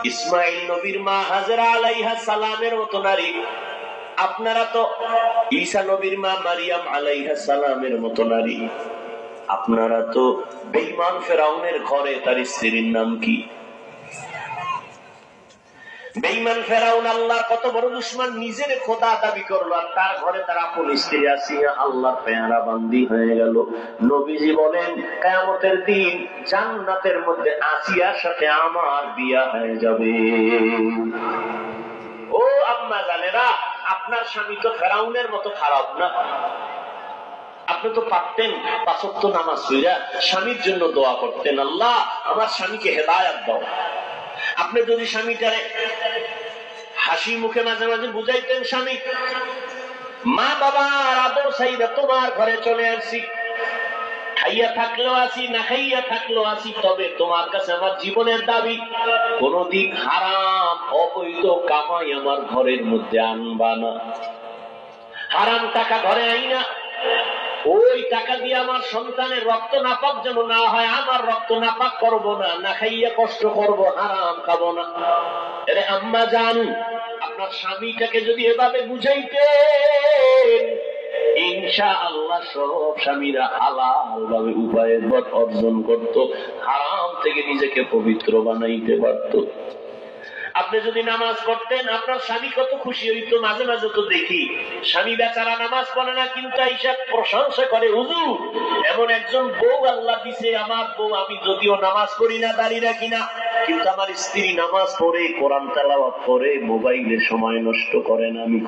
ইসমাইল নবীর মা হাজরা আলাইহিস সালামের মতো নারী, আপনারা তো ঈসা নবীর মা মারিয়াম আলাইহিস সালামের মতো নারী। আপনারা তো বেঈমান ফেরাউনের ঘরে তার স্ত্রীর নাম কি? বেঈমান ফেরাউন আল্লাহর কত বড় দুশমন, নিজের খোদা দাবি করলো, আর তার ঘরে তার আপন স্ত্রী আসিয়া আল্লাহর পেয়ারা বান্দি হয়ে গেল। নবীজি বলেন কিয়ামতের দিন জান্নাতের মধ্যে আসিয়ার সাথে আমার বিয়া হয়ে যাবে। ও আম্মা জানেরা, আপনার স্বামী তো ফেরাউনের মতো খারাপ না। আপনি তো পারতেন ৫ ওয়াক্ত নামাজ পড়া স্বামীর জন্য দোয়া করতেন, আল্লাহ আমার স্বামীকে হেদায়েত দাও। আপনি যদি স্বামীটারে হাসি মুখে মাঝে মাঝে বুঝাইতেন, স্বামী মা বাবার আদর চাইদা তোমার ঘরে চলে আসছি, খাইয়া থাকলেও আসি না খাইয়া থাকলেও আসি, তবে তোমার কাছে আমার জীবনের দাবি, কোন দিক হারাম অবৈধ কামাই আমার ঘরের মধ্যে আনবা না। হারাম টাকা ঘরে আইনা ওই টাকা দিয়ে আমার সন্তানের রক্ত নাপাক যেন না হয়, আমার রক্ত নাপাক করবো না, না খাইয়া কষ্ট করবো, হারাম খাবো না। আরে আম্মা জান, আপনার স্বামীটাকে যদি এভাবে বুঝাইতেন, ইনশাআল্লাহ সব স্বামীরা হালাল ভাবে উপায়ের অর্জন করত, হারাম থেকে নিজেকে পবিত্র বানাইতে পারত। আপনি যদি নামাজ পড়তেন, আপনার স্বামী কত খুশি হইতো। মাঝে মাঝে তো দেখি স্বামী বেচারা নামাজ পড়ে না, কিন্তু আইসা প্রশংসা করে, হুজুর এমন একজন বউ আল্লাহ দিছে, আমার বউ, আমি যদিও নামাজ পড়ি না, দাঁড়িয়ে রাখি না, কিন্তু আমার স্ত্রী নামাজ পড়ে, কোরআন তেলাওয়াত করে, মোবাইলে সময় নষ্ট করে না। আমি